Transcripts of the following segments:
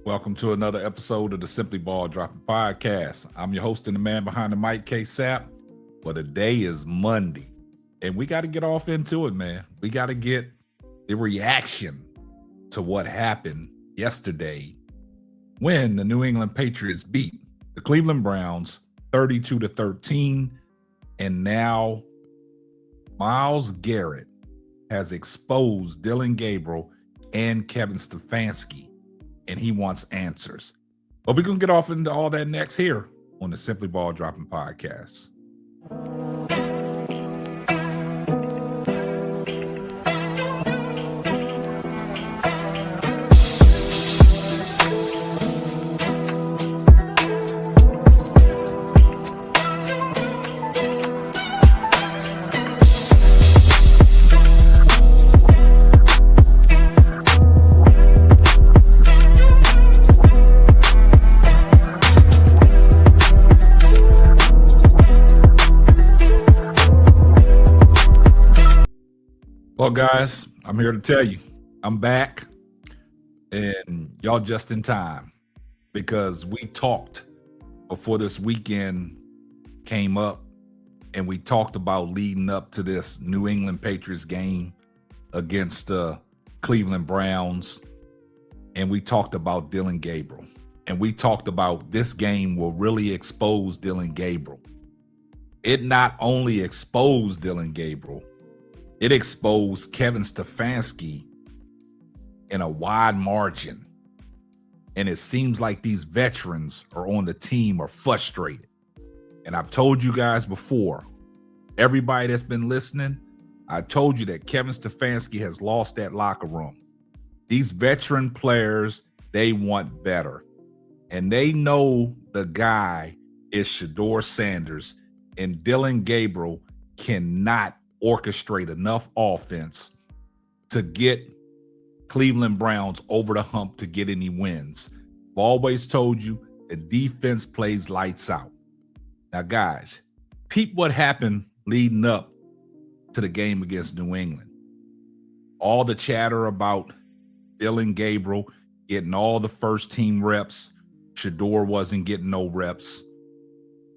Welcome to another episode of the Simply Ball Dropping Podcast. I'm your host and the man behind the mic, K Sap. But today is Monday, and we got to get off into it, man. We got to get the reaction to what happened yesterday when the New England Patriots beat the Cleveland Browns 32-13, and now Myles Garrett has exposed Dillon Gabriel and Kevin Stefanski, and he wants answers. But we're going to get off into all that next here on the Simply Ball Dropping Podcast. Well, guys, I'm here to tell you, I'm back, and y'all just in time, because we talked before this weekend came up, and we talked about leading up to this New England Patriots game against the Cleveland Browns, and we talked about Dillon Gabriel, and we talked about this game will really expose Dillon Gabriel. It not only exposed Dillon Gabriel, it exposed Kevin Stefanski in a wide margin. And it seems like these veterans are on the team are frustrated. And I've told you guys before, everybody that's been listening, I told you that Kevin Stefanski has lost that locker room. These veteran players, they want better. And they know the guy is Shedeur Sanders, and Dillon Gabriel cannot orchestrate enough offense to get Cleveland Browns over the hump to get any wins. I've always told you the defense plays lights out. Now, guys, peep what happened leading up to the game against New England. All the chatter about Dillon Gabriel getting all the first team reps. Shedeur wasn't getting no reps.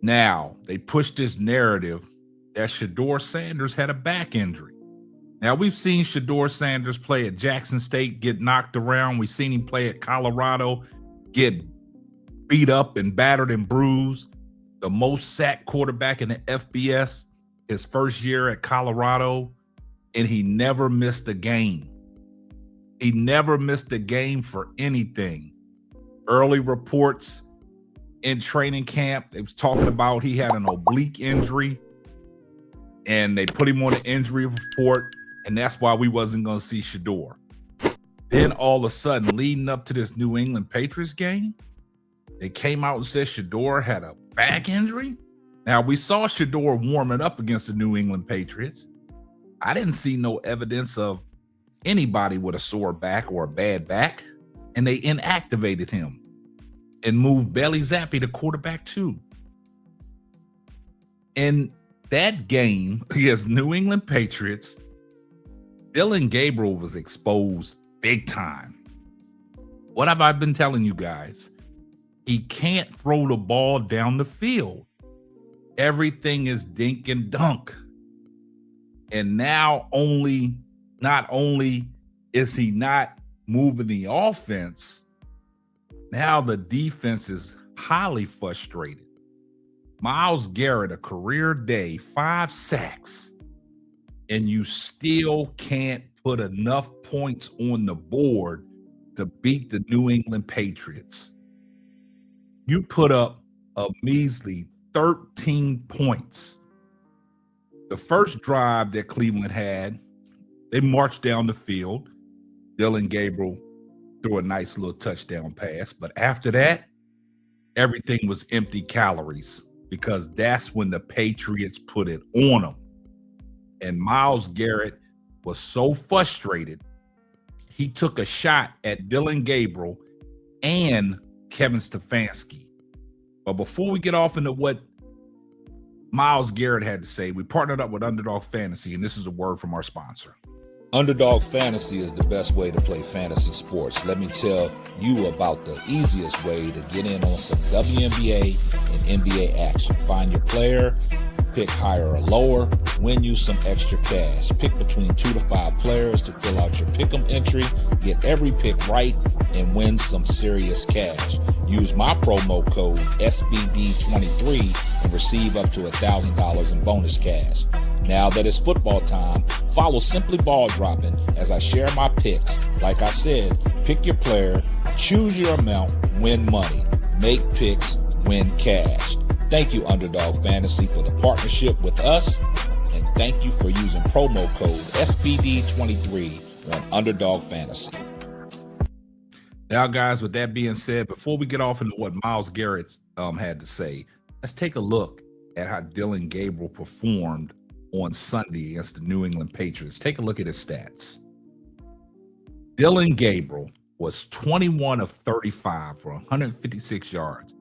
Now, they pushed this narrative that Shedeur Sanders had a back injury. Now, we've seen Shedeur Sanders play at Jackson State, get knocked around. We've seen him play at Colorado, get beat up and battered and bruised. The most sacked quarterback in the FBS his first year at Colorado, and he never missed a game. He never missed a game for anything. Early reports in training camp, they was talking about he had an oblique injury, and they put him on the injury report, and that's why we wasn't going to see Shedeur. Then all of a sudden, leading up to this New England Patriots game, they came out and said Shedeur had a back injury. Now, we saw Shedeur warming up against the New England Patriots. I didn't see no evidence of anybody with a sore back or a bad back, and they inactivated him and moved Bailey Zappi to quarterback too. And that game against New England Patriots, Dillon Gabriel was exposed big time. What have I been telling you guys? He can't throw the ball down the field. Everything is dink and dunk. And now not only is he not moving the offense, now the defense is highly frustrated. Myles Garrett, a career day, 5 sacks, and you still can't put enough points on the board to beat the New England Patriots. You put up a measly 13 points. The first drive that Cleveland had, they marched down the field. Dillon Gabriel threw a nice little touchdown pass, but after that, everything was empty calories, because that's when the Patriots put it on them. And Myles Garrett was so frustrated, he took a shot at Dillon Gabriel and Kevin Stefanski. But before we get off into what Myles Garrett had to say, we partnered up with Underdog Fantasy, and this is a word from our sponsor. Underdog Fantasy is the best way to play fantasy sports. Let me tell you about the easiest way to get in on some WNBA and NBA action. Find your player, pick higher or lower, win you some extra cash. Pick between 2 to 5 players to fill out your pick'em entry. Get every pick right and win some serious cash. Use my promo code SBD23 and receive up to $1,000 in bonus cash. Now that it's football time, follow Simply Ball Dropping as I share my picks. Like I said, pick your player, choose your amount, win money. Make picks, win cash. Thank you, Underdog Fantasy, for the partnership with us, and thank you for using promo code SBD23 on Underdog Fantasy. Now, guys, with that being said, before we get off into what Myles Garrett had to say, let's take a look at how Dillon Gabriel performed on Sunday against the New England Patriots. Take a look at his stats. Dillon Gabriel was 21 of 35 for 156 yards,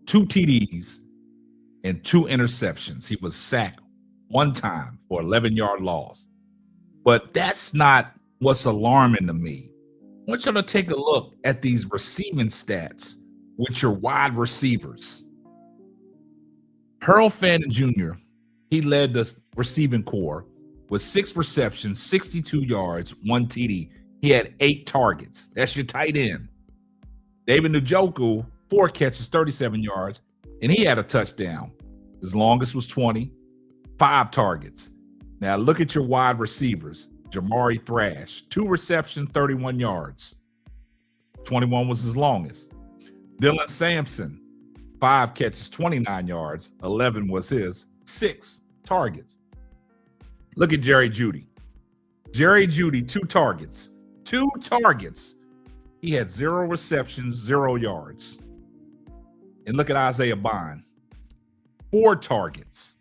2 TDs, and 2 interceptions. He was sacked 1 time for 11-yard loss. But that's not what's alarming to me. I want you to take a look at these receiving stats with your wide receivers. Harold Fannin Jr., he led the receiving corps with 6 receptions, 62 yards, 1 TD. He had 8 targets. That's your tight end. David Njoku, 4 catches, 37 yards, and he had a touchdown. His longest was 20, 5 targets. Now look at your wide receivers. Jamari Thrash, 2 receptions, 31 yards. 21 was his longest. Dylan Sampson, 5 catches, 29 yards. 11 was his. 6 targets. Look at Jerry Jeudy. Jerry Jeudy, 2 targets. 2 targets. He had 0 receptions, 0 yards. And look at Isaiah Bond. 4 targets,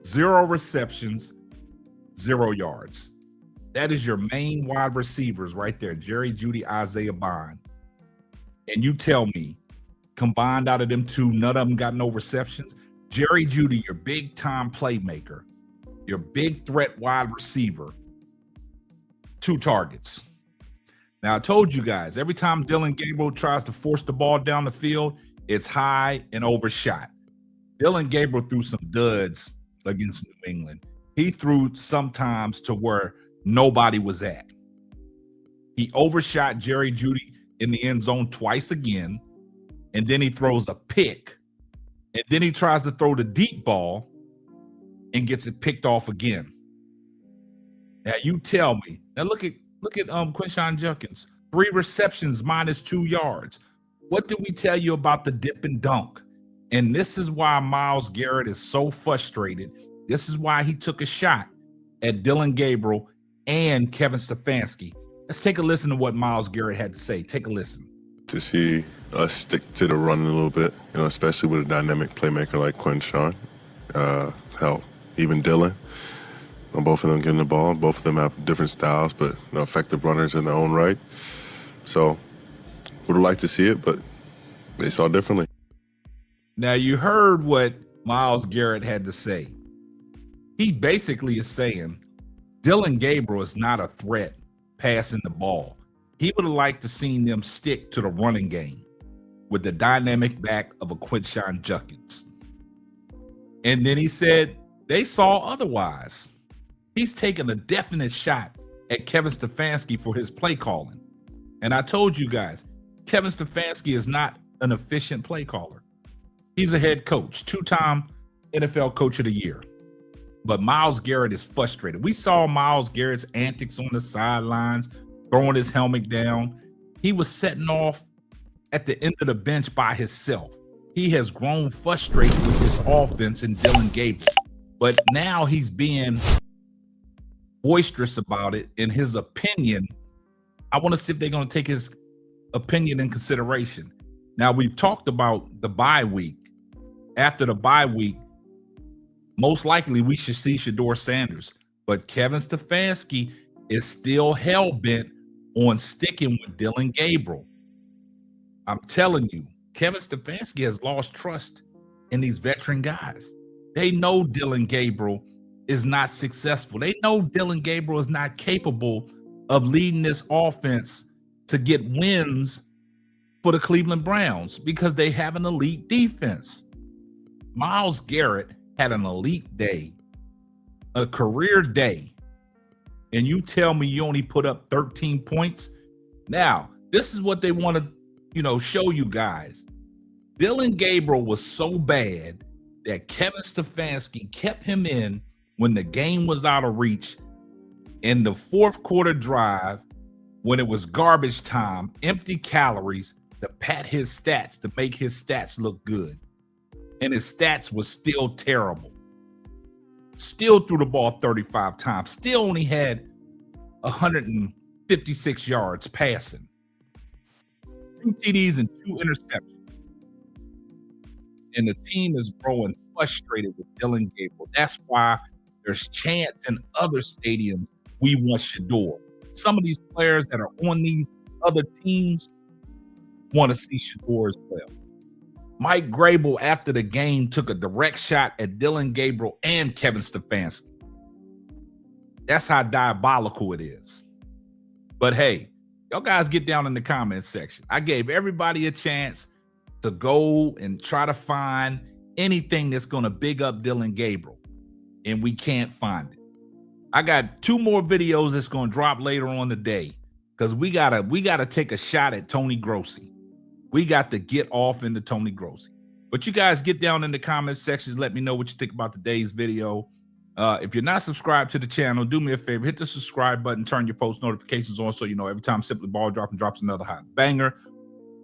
0 receptions, 0 yards. That is your main wide receivers right there, Jerry Jeudy, Isaiah Bond. And you tell me, combined out of them 2, none of them got no receptions? Jerry Jeudy, your big-time playmaker, your big threat wide receiver, 2 targets. Now, I told you guys, every time Dillon Gabriel tries to force the ball down the field, it's high and overshot. Dillon Gabriel threw some duds against New England. He threw sometimes to where nobody was at. He overshot Jerry Jeudy in the end zone twice again, and then he throws a pick, and then he tries to throw the deep ball and gets it picked off again. Now you tell me. Now look at Quinshon Judkins, 3 receptions minus 2 yards. What did we tell you about the dip and dunk? And this is why Myles Garrett is so frustrated. This is why he took a shot at Dillon Gabriel and Kevin Stefanski. Let's take a listen to what Myles Garrett had to say. Take a listen. To see us stick to the run a little bit, especially with a dynamic playmaker like Quinshon. Hell, even Dillon. Both of them getting the ball. Both of them have different styles, but effective runners in their own right. So would have liked to see it, but they saw differently. Now, you heard what Myles Garrett had to say. He basically is saying Dillon Gabriel is not a threat passing the ball. He would have liked to seen them stick to the running game with the dynamic back of a Quinshon Judkins. And then he said they saw otherwise. He's taking a definite shot at Kevin Stefanski for his play calling. And I told you guys, Kevin Stefanski is not an efficient play caller. He's a head coach, 2-time NFL Coach of the Year. But Myles Garrett is frustrated. We saw Myles Garrett's antics on the sidelines, throwing his helmet down. He was setting off at the end of the bench by himself. He has grown frustrated with his offense and Dillon Gabriel. But now he's being boisterous about it. In his opinion, I want to see if they're going to take his opinion in consideration. Now, we've talked about the bye week. After the bye week, most likely we should see Shedeur Sanders. But Kevin Stefanski is still hell-bent on sticking with Dillon Gabriel. I'm telling you, Kevin Stefanski has lost trust in these veteran guys. They know Dillon Gabriel is not successful. They know Dillon Gabriel is not capable of leading this offense to get wins for the Cleveland Browns because they have an elite defense. Myles Garrett had an elite day, a career day, and you tell me you only put up 13 points? Now, this is what they want to, show you guys. Dillon Gabriel was so bad that Kevin Stefanski kept him in when the game was out of reach in the fourth quarter drive when it was garbage time, empty calories, to pad his stats, to make his stats look good. And his stats was still terrible. Still threw the ball 35 times. Still only had 156 yards passing. 2 TDs and 2 interceptions. And the team is growing frustrated with Dillon Gabriel. That's why there's chants in other stadiums, we want Shedeur. Some of these players that are on these other teams want to see Shedeur as well. Mike Grable, after the game, took a direct shot at Dillon Gabriel and Kevin Stefanski. That's how diabolical it is. But hey, y'all guys get down in the comments section. I gave everybody a chance to go and try to find anything that's going to big up Dillon Gabriel, and we can't find it. I got 2 more videos that's going to drop later on today because we gotta take a shot at Tony Grossi. We got to get off into Tony Grossi. But you guys get down in the comment sections. Let me know what you think about today's video. If you're not subscribed to the channel, do me a favor. Hit the subscribe button. Turn your post notifications on so you know every time Simply Ball drops another hot banger.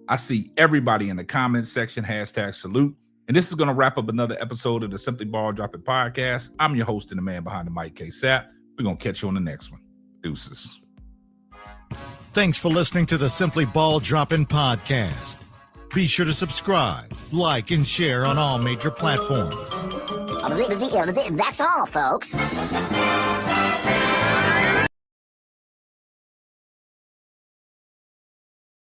I see everybody in the comment section. #salute. And this is going to wrap up another episode of the Simply Ball Dropping Podcast. I'm your host and the man behind the mic, K-Sap. We're going to catch you on the next one. Deuces. Thanks for listening to the Simply Ball Dropping Podcast. Be sure to subscribe, like, and share on all major platforms. That's all, folks.